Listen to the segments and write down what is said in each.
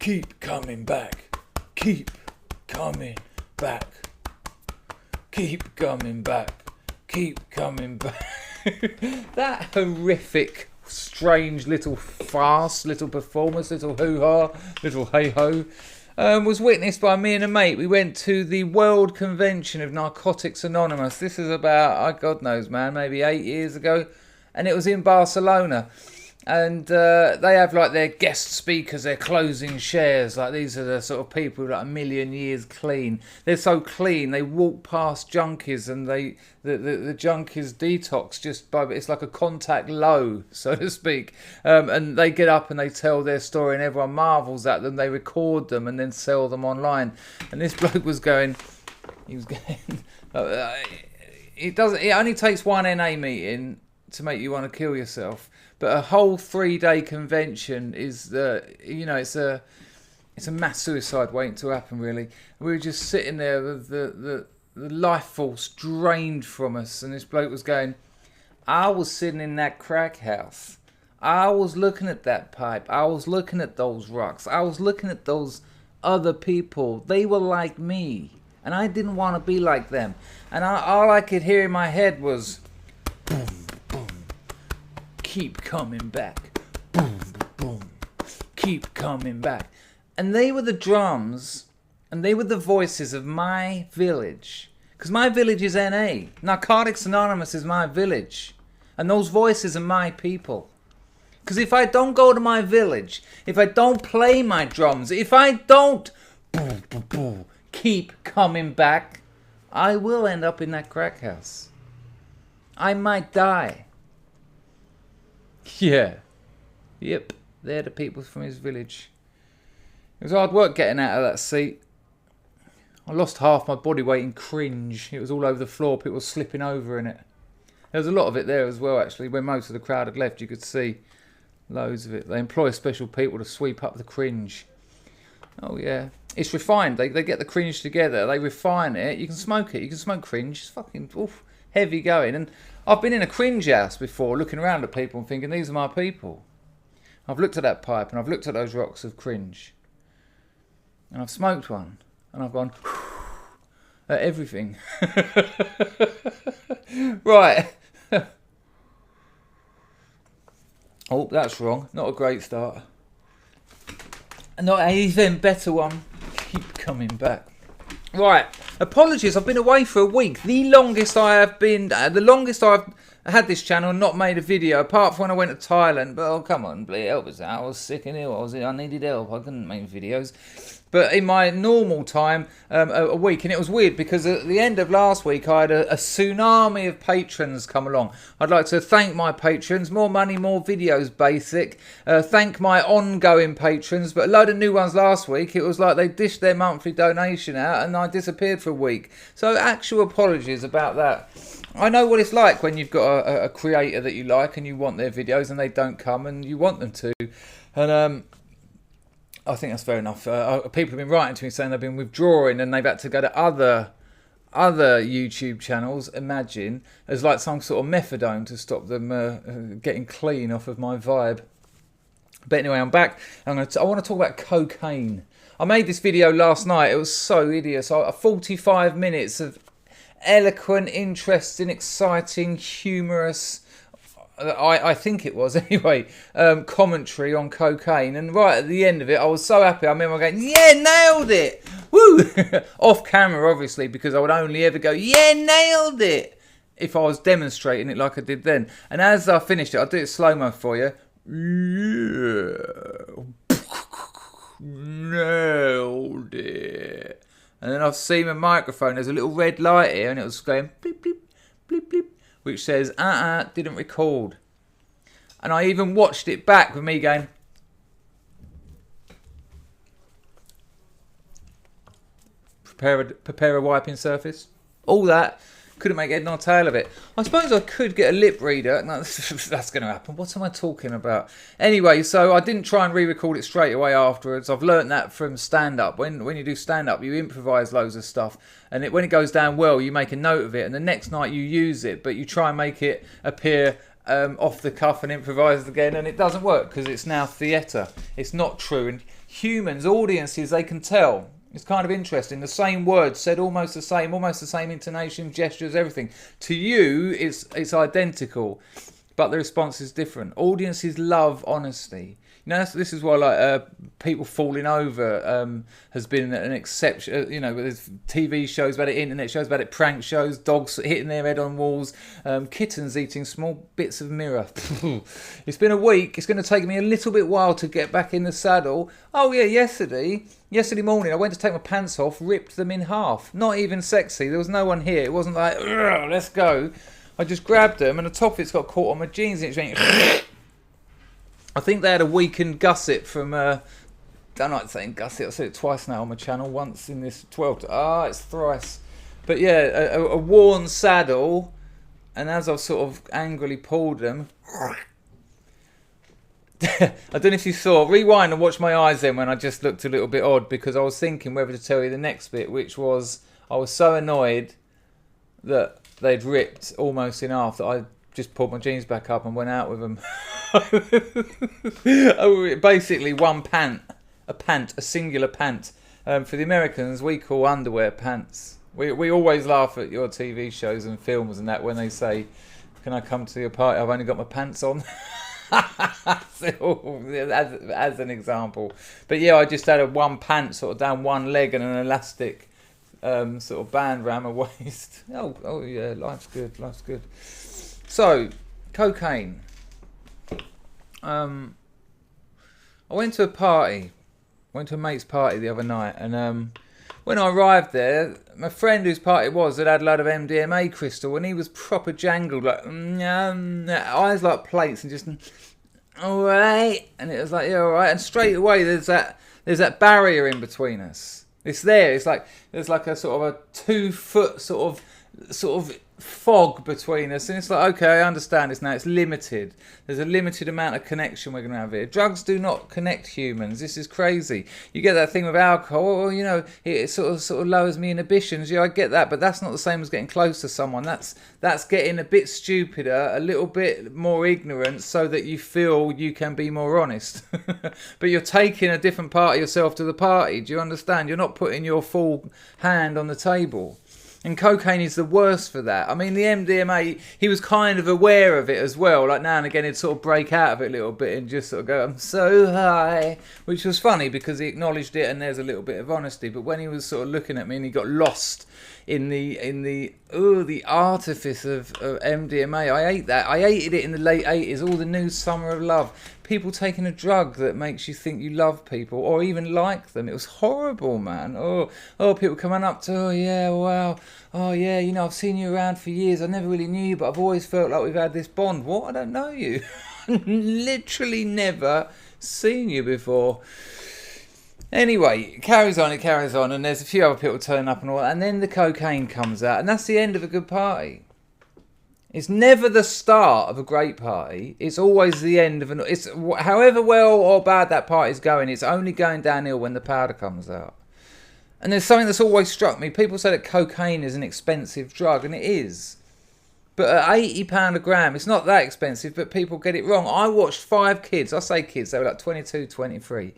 keep coming back, keep coming back, keep coming back, keep coming back. That horrific, strange little farce, little performance, little hoo-ha, little hey-ho, was witnessed by me and a mate. We went to the World Convention of Narcotics Anonymous. This is about, God knows, man, maybe 8 years ago. And it was in Barcelona. And they have like their guest speakers, their closing shares. Like these are the sort of people like a million years clean. They're so clean, they walk past junkies and the junkies detox just by, it's like a contact low, so to speak. And they get up and they tell their story and everyone marvels at them. They record them and then sell them online. And this bloke was going, it only takes one NA meeting to make you want to kill yourself. But a whole 3-day convention is it's a mass suicide waiting to happen, really. And we were just sitting there with the life force drained from us, and this bloke was going, I was sitting in that crack house. I was looking at that pipe. I was looking at those rocks. I was looking at those other people. They were like me, and I didn't want to be like them. And all I could hear in my head was, boom, boom, keep coming back, boom, boom, keep coming back. And they were the drums, and they were the voices of my village. Because my village is NA. Narcotics Anonymous is my village. And those voices are my people. Because if I don't go to my village, if I don't play my drums, if I don't boom, boom, boom, keep coming back, I will end up in that crack house. I might die. Yeah. Yep. They're the people from his village. It was hard work getting out of that seat. I lost half my body weight in cringe. It was all over the floor. People were slipping over in it. There was a lot of it there as well, actually. When most of the crowd had left, you could see loads of it. They employ special people to sweep up the cringe. Oh, yeah. It's refined. They get the cringe together. They refine it. You can smoke it. You can smoke cringe. It's fucking heavy going. And I've been in a cringe house before, looking around at people and thinking, these are my people. I've looked at that pipe and I've looked at those rocks of cringe. And I've smoked one. And I've gone at everything. Right. Oh, that's wrong. Not a great start. Not an even better one. Keep coming back. Right. Apologies, I've been away for a week. The longest I've had this channel and not made a video, apart from when I went to Thailand. But oh, come on, please help us out. I was sick and ill. I needed help. I couldn't make videos. But in my normal time, a week, and it was weird because at the end of last week, I had a tsunami of patrons come along. I'd like to thank my patrons. More money, more videos, basic. Thank my ongoing patrons, but a load of new ones last week. It was like they dished their monthly donation out and I disappeared for a week. So actual apologies about that. I know what it's like when you've got a creator that you like and you want their videos and they don't come and you want them to. And I think that's fair enough. People have been writing to me saying they've been withdrawing and they've had to go to other YouTube channels, imagine, as like some sort of methadone to stop them getting clean off of my vibe. But anyway, I'm back. I want to talk about cocaine. I made this video last night. It was so hideous. 45 minutes of eloquent, interesting, exciting, humorous, I think it was anyway, commentary on cocaine. And right at the end of it, I was so happy. I remember going, yeah, nailed it. Woo! Off camera, obviously, because I would only ever go, yeah, nailed it, if I was demonstrating it like I did then. And as I finished it, I'll do it slow-mo for you. Yeah. Nailed it. And then I've seen my microphone. There's a little red light here, and it was going bleep, bleep, bleep, bleep, which says, didn't record. And I even watched it back with me going, prepare a wiping surface. All that. Couldn't make head nor tail of it. I suppose I could get a lip reader. No, that's going to happen. What am I talking about? Anyway, so I didn't try and re-record it straight away afterwards. I've learnt that from stand-up. When you do stand-up, you improvise loads of stuff. And when it goes down well, you make a note of it. And the next night you use it. But you try and make it appear off the cuff and improvise again. And it doesn't work because it's now theatre. It's not true. And humans, audiences, they can tell. It's kind of interesting. The same words said almost the same intonation, gestures, everything. To you, it's identical, but the response is different. Audiences love honesty. You know, this is why like people falling over has been an exception. You know, there's TV shows about it, internet shows about it, prank shows, dogs hitting their head on walls, kittens eating small bits of mirror. It's been a week. It's going to take me a little bit while to get back in the saddle. Oh yeah, yesterday morning I went to take my pants off, ripped them in half. Not even sexy. There was no one here. It wasn't like, let's go. I just grabbed them and the top of it's got caught on my jeans and it went. I think they had a weakened gusset from, don't like saying gusset, I've said it twice now on my channel, once in this 12, it's thrice. But yeah, a worn saddle, and as I've sort of angrily pulled them, I don't know if you saw, rewind and watch my eyes then when I just looked a little bit odd, because I was thinking whether to tell you the next bit, which was, I was so annoyed that they'd ripped almost in half that I just pulled my jeans back up and went out with them. Basically one pant, a singular pant. For the Americans, we call underwear pants. We always laugh at your TV shows and films and that when they say, can I come to your party? I've only got my pants on. As an example. But yeah, I just had a one pant sort of down one leg and an elastic sort of band around my waist. Oh yeah, life's good. So, cocaine. I went to a mate's party the other night, and when I arrived there, my friend whose party it was had a load of MDMA crystal, and he was proper jangled, like eyes like plates, and just all right, and it was like, yeah, all right, and straight away there's that barrier in between us. It's there. It's like there's like a sort of a 2 foot sort of fog between us, and it's like, okay, I understand this now. It's limited. There's a limited amount of connection we're going to have here. Drugs do not connect humans. This is crazy. You get that thing with alcohol, well, you know, it sort of lowers me inhibitions. Yeah, I get that, but that's not the same as getting close to someone. That's getting a bit stupider, a little bit more ignorant, so that you feel you can be more honest. But you're taking a different part of yourself to the party. Do you understand? You're not putting your full hand on the table. And cocaine is the worst for that. I mean, the MDMA, he was kind of aware of it as well. Like now and again, he'd sort of break out of it a little bit and just sort of go, I'm so high. Which was funny because he acknowledged it and there's a little bit of honesty. But when he was sort of looking at me and he got lost in the artifice of MDMA, I ate that. I hated it in the late 80s, all the new Summer of Love. People taking a drug that makes you think you love people or even like them. It was horrible, man. Oh, people coming up to, oh yeah, wow. Oh yeah, you know, I've seen you around for years. I never really knew you, but I've always felt like we've had this bond. What? I don't know you. Literally never seen you before. Anyway, it carries on, and there's a few other people turning up and all that, and then the cocaine comes out, and that's the end of a good party. It's never the start of a great party. It's always the end of it's however well or bad that party's going, it's only going downhill when the powder comes out. And there's something that's always struck me. People say that cocaine is an expensive drug, and it is. But at £80 a gram, it's not that expensive, but people get it wrong. I watched 5 kids. I say kids, they were like 22, 23.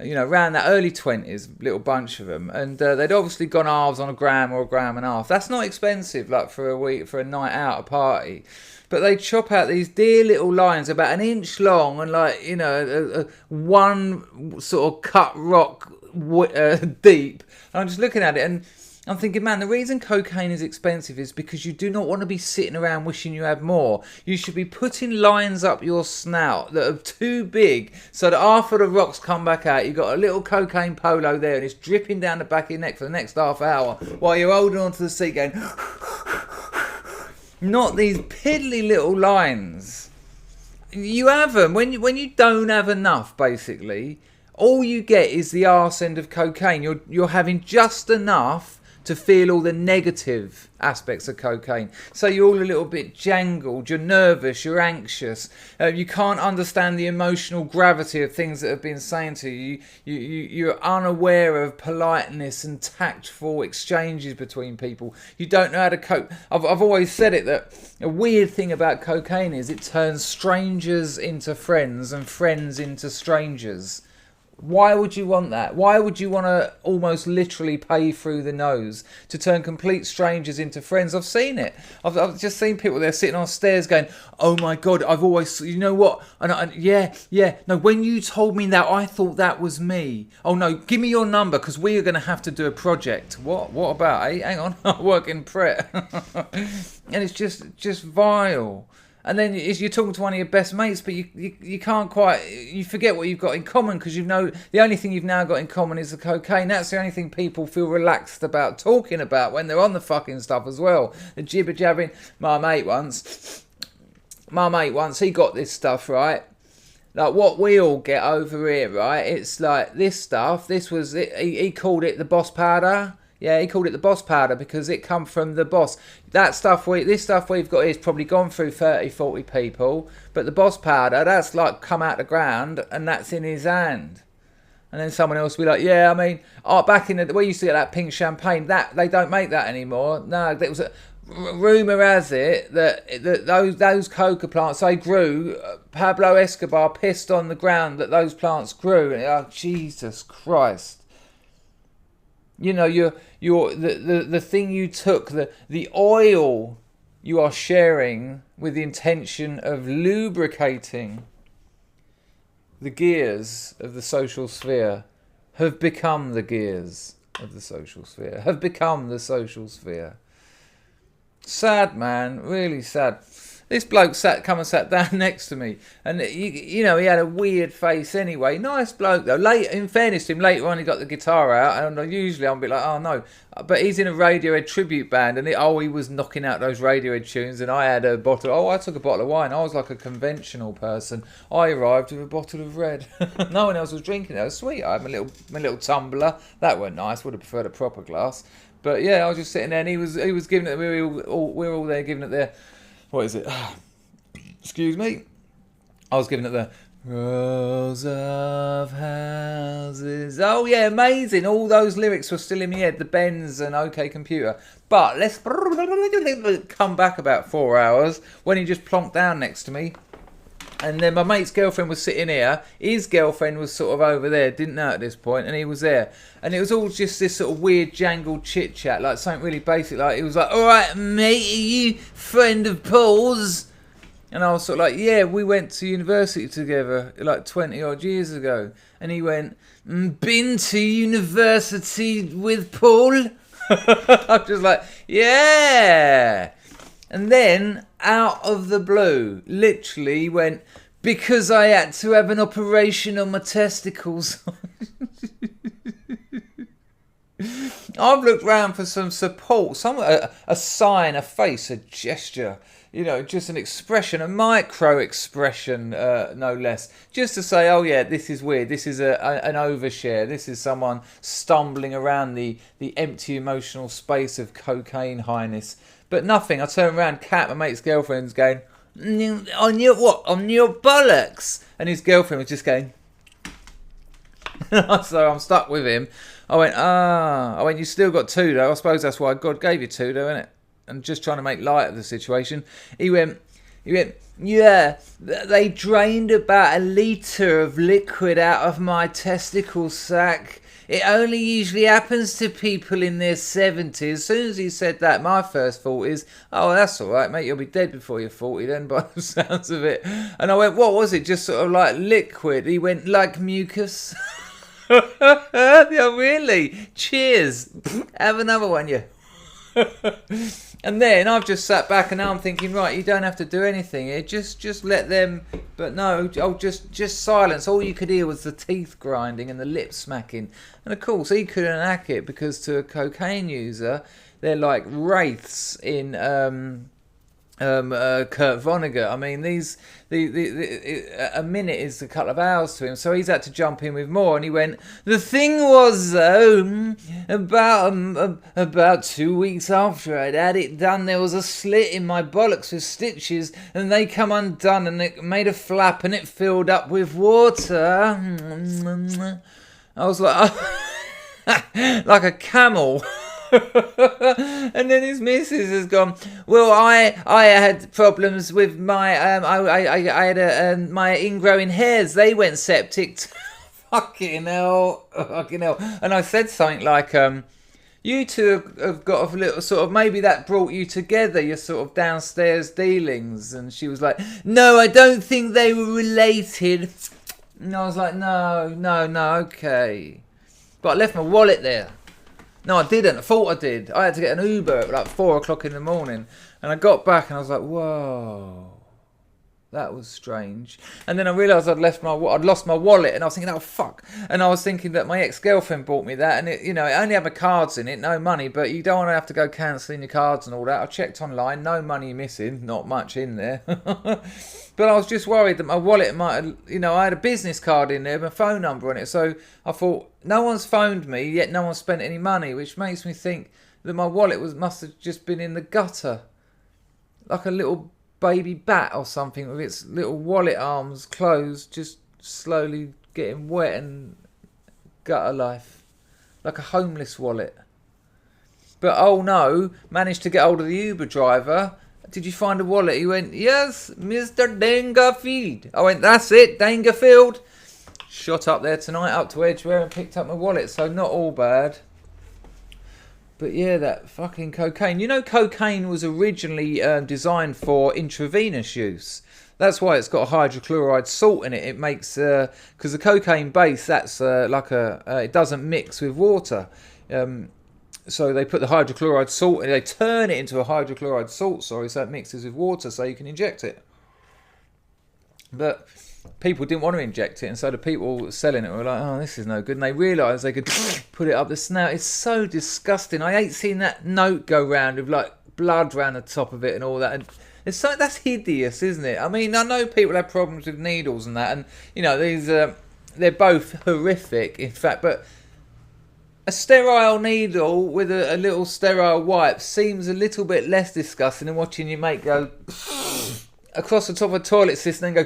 You know, around that early 20s, little bunch of them. And they'd obviously gone halves on a gram or a gram and a half. That's not expensive, like for a week, for a night out, a party. But they chop out these dear little lines about an inch long and like, you know, one sort of cut rock deep. And I'm just looking at it and I'm thinking, man, the reason cocaine is expensive is because you do not want to be sitting around wishing you had more. You should be putting lines up your snout that are too big so that after the rocks come back out, you've got a little cocaine polo there and it's dripping down the back of your neck for the next half hour while you're holding onto the seat going... Not these piddly little lines. You have them. When you don't have enough, basically, all you get is the arse end of cocaine. You're having just enough to feel all the negative aspects of cocaine. So you're all a little bit jangled, you're nervous, you're anxious, you can't understand the emotional gravity of things that have been saying to you. You're unaware of politeness and tactful exchanges between people. You don't know how to cope. I've always said it that a weird thing about cocaine is it turns strangers into friends and friends into strangers. Why would you want that? Why would you want to almost literally pay through the nose to turn complete strangers into friends? I've seen it. I've just seen people there sitting on stairs going, oh my God, I've always, you know what? No, when you told me that, I thought that was me. Oh no, give me your number because we are going to have to do a project. What about, eh? Hang on, I work in Pret. And it's just vile. And then you're talking to one of your best mates, but you can't quite, you forget what you've got in common because you know the only thing you've now got in common is the cocaine. That's the only thing people feel relaxed about talking about when they're on the fucking stuff as well. The jibber jabbering. My mate once, he got this stuff, right? Like what we all get over here, right? It's like this stuff, he called it the boss powder. Yeah, he called it the boss powder because it come from the boss. This stuff we've got here is probably gone through 30, 40 people. But the boss powder, that's like come out the ground and that's in his hand. And then someone else will be like, yeah, I mean, back in we used to get that pink champagne. That they don't make that anymore. No, there was rumour has it that those coca plants, they grew. Pablo Escobar pissed on the ground that those plants grew. Oh, Jesus Christ. You know, the thing you took, the oil you are sharing with the intention of lubricating the gears of the social sphere have become the gears of the social sphere, have become the social sphere. Sad, man, really sad. This bloke sat down next to me, and you know he had a weird face anyway. Nice bloke though. In fairness to him, later on he got the guitar out, and usually I'm a bit like, oh no, but he's in a Radiohead tribute band, and he was knocking out those Radiohead tunes, and I had a bottle. Oh, I took a bottle of wine. I was like a conventional person. I arrived with a bottle of red. No one else was drinking it. It was sweet. I had my little tumbler. That weren't nice. Would have preferred a proper glass. But yeah, I was just sitting there, and he was giving it. We were all there giving it there. What is it? Excuse me. I was giving it the rows of houses. Oh yeah, amazing. All those lyrics were still in my head. The Benz and OK Computer. But let's come back about 4 hours when he just plonked down next to me. And then my mate's girlfriend was sitting here. His girlfriend was sort of over there, didn't know at this point, and he was there. And it was all just this sort of weird jangled chit chat, like something really basic. Like it was like, "All right, mate, are you friend of Paul's?" And I was sort of like, "Yeah, we went to university together like 20 odd years ago." And he went, "Been to university with Paul?" I'm just like, "Yeah." And then, out of the blue, literally went, because I had to have an operation on my testicles. I've looked round for some support, a sign, a face, a gesture, you know, just an expression, a micro expression, no less. Just to say, oh yeah, this is weird, this is an overshare, this is someone stumbling around the empty emotional space of cocaine highness. But nothing. I turned around, Kat, my mate's girlfriend's going, on your what? On your bollocks? And his girlfriend was just going. So I'm stuck with him. I went, you still got two though. I suppose that's why God gave you two though, innit? And just trying to make light of the situation. He went, yeah, they drained about 1 litre of liquid out of my testicle sac. It only usually happens to people in their 70s. As soon as he said that, my first thought is, oh, that's all right, mate. You'll be dead before you're 40 then, by the sounds of it. And I went, what was it? Just sort of like liquid. He went, like mucus. Yeah, really? Cheers. Have another one, you. And then I've just sat back and now I'm thinking, right, you don't have to do anything here. Just let them. But no, just silence. All you could hear was the teeth grinding and the lip smacking. And of course, he couldn't hack it because to a cocaine user, they're like wraiths in Kurt Vonnegut. I mean, a minute is a couple of hours to him, so he's had to jump in with more. And he went, the thing was though, about 2 weeks after I'd had it done, there was a slit in my bollocks with stitches, and they come undone, and it made a flap, and it filled up with water. I was like, like a camel. And then his missus has gone, well, I had problems with my I had my ingrowing hairs, they went septic. fucking hell. Fucking hell. And I said something like, you two have got a little sort of, maybe that brought you together, your sort of downstairs dealings. And she was like, no, I don't think they were related. And I was like, no, okay. But I left my wallet there. No, I didn't. I thought I did. I had to get an Uber at like 4 o'clock in the morning. And I got back and I was like, whoa. That was strange. And then I realised I'd lost my wallet, and I was thinking, oh fuck. And I was thinking that my ex-girlfriend bought me that, and it, you know, it only had my cards in it, no money, but you don't want to have to go cancelling your cards and all that. I checked online, no money missing, not much in there. But I was just worried that my wallet might have, you know, I had a business card in there, my phone number on it, so I thought, no one's phoned me, yet no one's spent any money, which makes me think that my wallet must have just been in the gutter. Like a little baby bat or something with its little wallet arms closed, just slowly getting wet and gutter life, like a homeless wallet. But oh no, managed to get hold of the Uber driver. Did you find a wallet? He went, yes, Mr. Dangerfield. I went, that's it, Dangerfield. Shot up there tonight, up to Edgware, and picked up my wallet, so not all bad. But yeah, that fucking cocaine. You know, cocaine was originally designed for intravenous use. That's why it's got hydrochloride salt in it. It makes, because the cocaine base, that's it doesn't mix with water. So they put the hydrochloride salt, they turn it into a hydrochloride salt, so it mixes with water so you can inject it. But people didn't want to inject it, and so the people selling it were like, oh, this is no good. And they realised they could put it up the snout. It's so disgusting. I hate seeing that note go round with like blood round the top of it and all that. And it's so, that's hideous, isn't it? I mean, I know people have problems with needles and that, and you know, these they're both horrific, in fact. But a sterile needle with a little sterile wipe seems a little bit less disgusting than watching your mate go across the top of a toilet system and go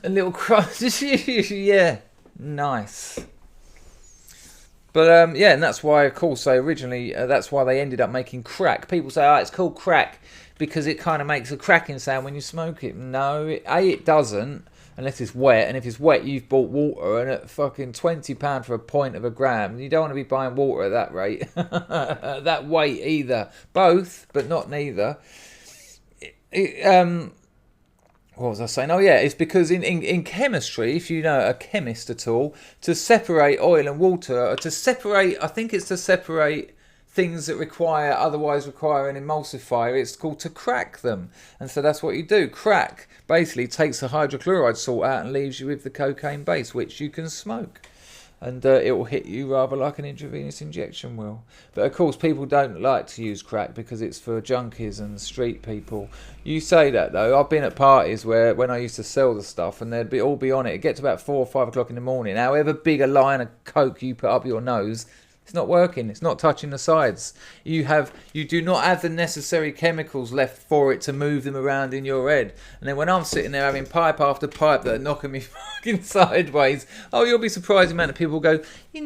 a little cross. Yeah, nice. But yeah, and that's why, of course, they originally that's why they ended up making crack. People say, oh, it's called crack because it kind of makes a cracking sound when you smoke it. No, it doesn't, unless it's wet. And if it's wet, you've bought water, and at fucking £20 for a pint of a gram, you don't want to be buying water at that rate, that weight either. Both, but not neither. What was I saying? Oh yeah, it's because in chemistry, if you know a chemist at all, to separate oil and water, or to separate, I think it's to separate things that otherwise require an emulsifier, it's called to crack them. And so that's what you do. Crack basically takes the hydrochloride salt out and leaves you with the cocaine base, which you can smoke. And it will hit you rather like an intravenous injection will. But of course, people don't like to use crack because it's for junkies and street people. You say that though. I've been at parties where when I used to sell the stuff, and they'd all be on it. It gets to about 4 or 5 o'clock in the morning. However big a line of coke you put up your nose, it's not working. It's not touching the sides. You do not have the necessary chemicals left for it to move them around in your head. And then when I'm sitting there having pipe after pipe that are knocking me fucking sideways, oh, you'll be surprised the amount of people go, I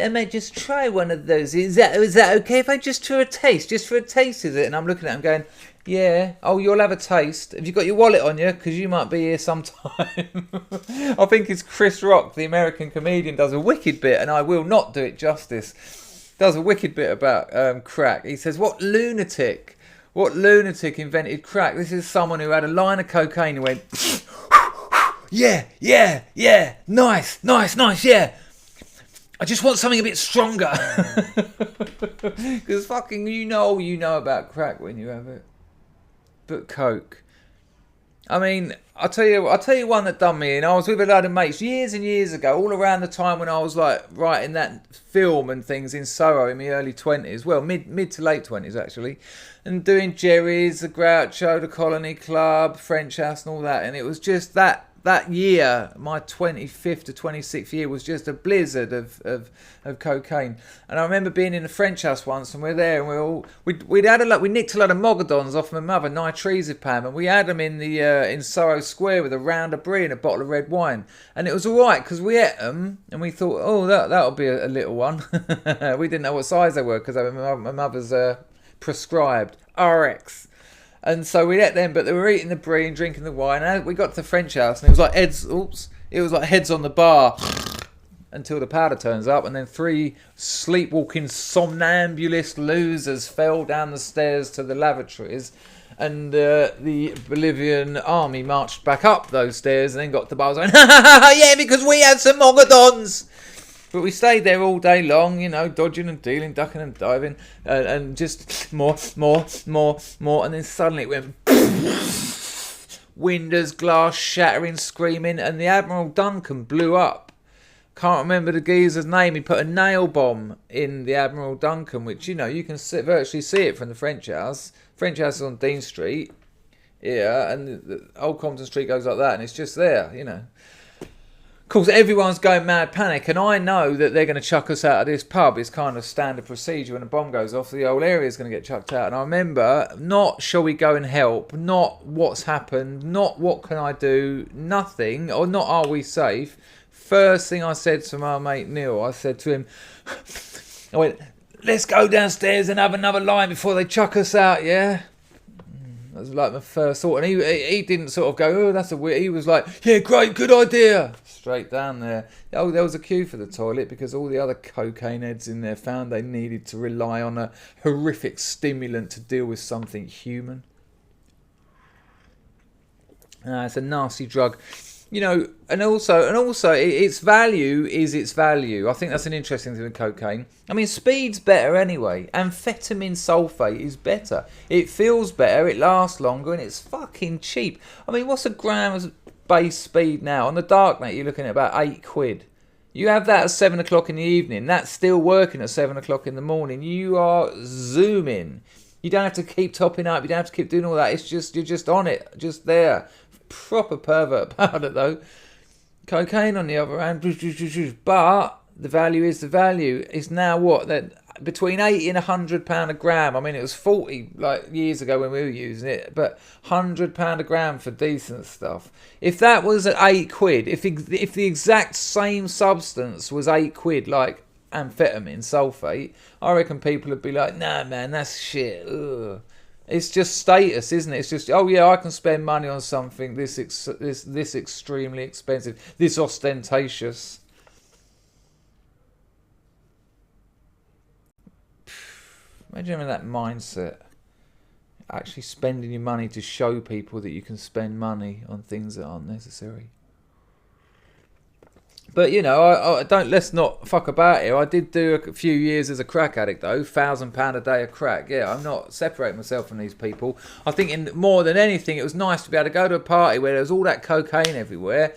might just try one of those. Is that okay if I just try a taste? Just for a taste, is it? And I'm looking at them going, yeah. Oh, you'll have a taste. Have you got your wallet on you? Because you might be here sometime. I think it's Chris Rock, the American comedian, does a wicked bit, and I will not do it justice. Does a wicked bit about crack. He says, what lunatic invented crack? This is someone who had a line of cocaine and went, yeah, nice, yeah. I just want something a bit stronger. Because fucking you know about crack when you have it. But coke, I mean, I'll tell you one that done me in. I was with a load of mates years and years ago, all around the time when I was like writing that film and things in Soho in my early 20s, well, mid to late 20s actually, and doing Jerry's, the Groucho, the Colony Club, French House and all that. And it was just that year, my 25th to 26th year, was just a blizzard of cocaine. And I remember being in the French House once, and we're there, and we nicked a lot of mogadons off my mother, nitrazepam, and we had them in Soho Square with a round of brie and a bottle of red wine. And it was all right because we ate them, and we thought, oh, that'll be a little one. We didn't know what size they were because my mother's prescribed RX. And so we let them, but they were eating the brie and drinking the wine. And we got to the French house, and it was like heads on the bar until the powder turns up, and then 3 sleepwalking somnambulist losers fell down the stairs to the lavatories, and the Bolivian army marched back up those stairs and then got to the bar going, yeah, because we had some mogadons. But we stayed there all day long, you know, dodging and dealing, ducking and diving, and just more, and then suddenly it went windows, glass shattering, screaming, and the Admiral Duncan blew up. Can't remember the geezer's name. He put a nail bomb in the Admiral Duncan, which, you know, you can virtually see it from the French house. French house is on Dean Street, yeah, and the Old Compton Street goes like that, and it's just there, you know. Of course, everyone's going mad panic, and I know that they're going to chuck us out of this pub. It's kind of standard procedure when a bomb goes off, the whole area is going to get chucked out. And I remember, not shall we go and help, not what's happened, not what can I do, nothing, or not are we safe. First thing I said to my mate Neil, I said to him, I went, let's go downstairs and have another line before they chuck us out, yeah? That was like my first thought. And he didn't sort of go, oh, that's a weird... He was like, yeah, great, good idea. Straight down there. Oh, there was a queue for the toilet because all the other cocaine heads in there found they needed to rely on a horrific stimulant to deal with something human. It's a nasty drug. You know, and also, its value is its value. I think that's an interesting thing with cocaine. I mean, speed's better anyway. Amphetamine sulfate is better. It feels better, it lasts longer, and it's fucking cheap. I mean, what's a gram of base speed now? On the darknet, you're looking at about £8. You have that at 7 o'clock in the evening. That's still working at 7 o'clock in the morning. You are zooming. You don't have to keep topping up. You don't have to keep doing all that. It's just, you're just on it, just there. Proper pervert powder though. Cocaine on the other hand, but the value is the value. It's now what, that between £80 and £100 a gram. I mean, it was 40 like years ago when we were using it, but £100 a gram for decent stuff. If that was at £8, if the exact same substance was £8, like amphetamine sulfate, I reckon people would be like, nah man, that's shit. Ugh. It's just status, isn't it? It's just, oh yeah, I can spend money on something this extremely expensive, this ostentatious. Imagine having that mindset. Actually spending your money to show people that you can spend money on things that aren't necessary. But, you know, I don't. Let's not fuck about here. I did do a few years as a crack addict, though. £1,000 a day of crack. Yeah, I'm not separating myself from these people. I think more than anything, it was nice to be able to go to a party where there was all that cocaine everywhere,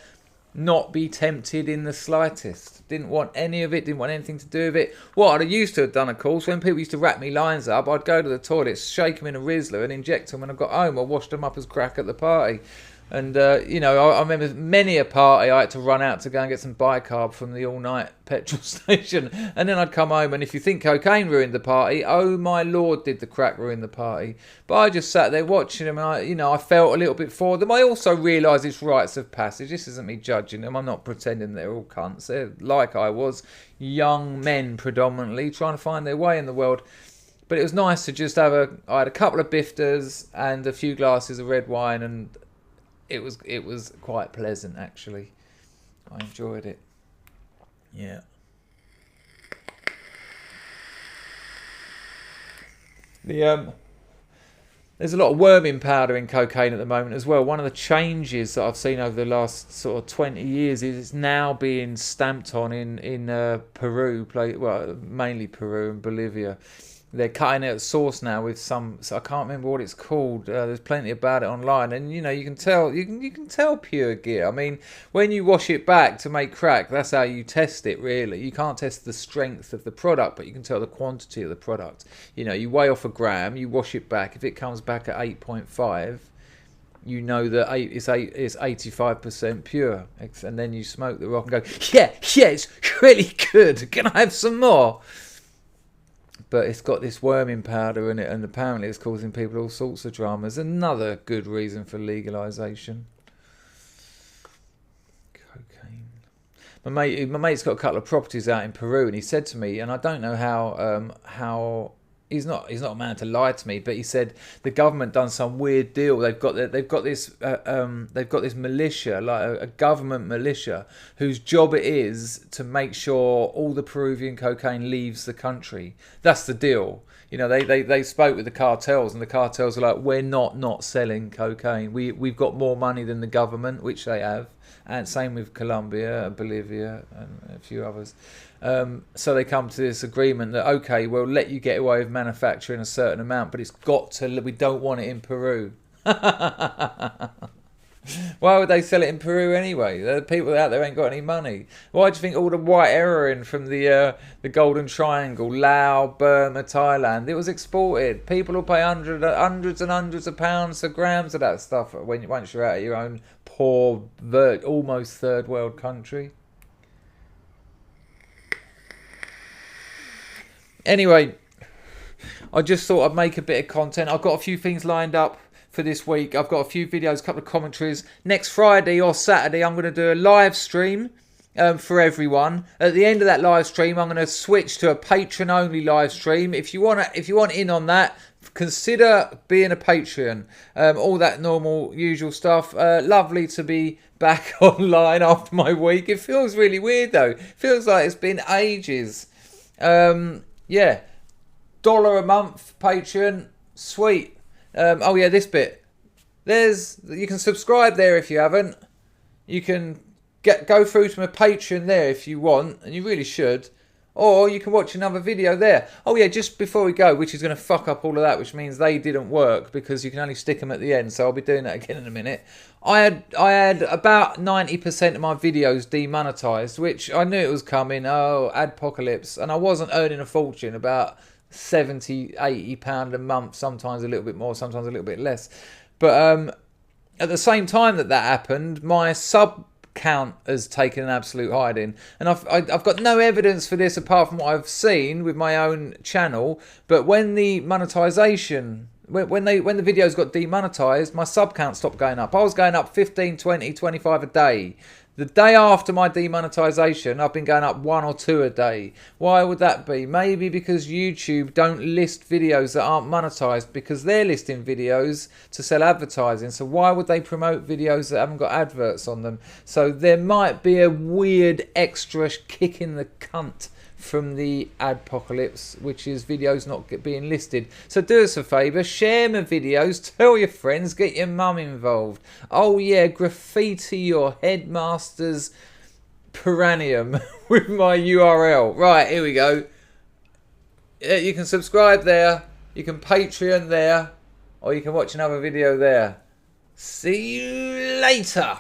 not be tempted in the slightest. Didn't want any of it, didn't want anything to do with it. What I used to have done, of course, when people used to wrap me lines up, I'd go to the toilet, shake them in a Rizzler and inject them when I got home. I washed them up as crack at the party. And, you know, I remember many a party I had to run out to go and get some bicarb from the all-night petrol station. And then I'd come home, and if you think cocaine ruined the party, oh my lord, did the crack ruin the party. But I just sat there watching them, and I felt a little bit for them. I also realised it's rites of passage. This isn't me judging them. I'm not pretending they're all cunts. They're like I was, young men predominantly, trying to find their way in the world. But it was nice to just I had a couple of bifters and a few glasses of red wine, and it was quite pleasant, actually. I enjoyed it. Yeah. There's a lot of worming powder in cocaine at the moment as well. One of the changes that I've seen over the last sort of 20 years is it's now being stamped on in Peru, mainly Peru and Bolivia. They're cutting it at source now with so I can't remember what it's called. There's plenty about it online, and you know you can tell pure gear. I mean, when you wash it back to make crack, that's how you test it. Really, you can't test the strength of the product, but you can tell the quantity of the product. You know, you weigh off a gram, you wash it back. If it comes back at 8.5, you know that it's 85% pure, and then you smoke the rock and go, yeah, it's really good. Can I have some more? But it's got this worming powder in it, and apparently it's causing people all sorts of dramas. Another good reason for legalisation. Cocaine. My mate's got a couple of properties out in Peru, and he said to me, and I don't know how he's not a man to lie to me, but he said the government done some weird deal. They've got this militia, like a government militia, whose job it is to make sure all the Peruvian cocaine leaves the country. That's the deal. You know, they spoke with the cartels, and the cartels are like, we're not selling cocaine. We've got more money than the government, which they have, and same with Colombia, Bolivia, and a few others. So they come to this agreement that, okay, we'll let you get away with manufacturing a certain amount, but it's got to, we don't want it in Peru. Why would they sell it in Peru anyway? The people out there ain't got any money. Why do you think all the white heroin from the Golden Triangle, Laos, Burma, Thailand, it was exported? People will pay hundreds and hundreds of pounds for grams of that stuff once you're out of your own poor, almost third world country. Anyway, I just thought I'd make a bit of content. I've got a few things lined up for this week. I've got a few videos, a couple of commentaries. Next Friday or Saturday, I'm going to do a live stream for everyone. At the end of that live stream, I'm going to switch to a Patreon-only live stream. If you want in on that, consider being a Patreon. All that normal, usual stuff. Lovely to be back online after my week. It feels really weird though. It feels like it's been ages. Yeah, $1 a month Patreon, sweet. Oh yeah, this bit. You can subscribe there if you haven't. You can go through to my Patreon there if you want, and you really should. Or you can watch another video there. Oh yeah, just before we go, which is going to fuck up all of that, which means they didn't work because you can only stick them at the end. So I'll be doing that again in a minute. I had about 90% of my videos demonetized, which I knew it was coming. Oh, adpocalypse, and I wasn't earning a fortune, about £70-80 a month, sometimes a little bit more, sometimes a little bit less. But at the same time that happened, my sub count has taken an absolute hiding, and I've got no evidence for this apart from what I've seen with my own channel. But when the monetization, when the videos got demonetized, my sub count stopped going up. I was going up 15, 20, 25 a day. The day after my demonetization, I've been going up 1 or 2 a day. Why would that be? Maybe because YouTube don't list videos that aren't monetized, because they're listing videos to sell advertising. So why would they promote videos that haven't got adverts on them? So there might be a weird extra kick in the cunt from the adpocalypse, which is videos not being listed. So do us a favour, share my videos, tell your friends, get your mum involved. Oh yeah, graffiti your headmaster's perennium with my URL. Right, here we go. You can subscribe there, you can Patreon there, or you can watch another video there. See you later.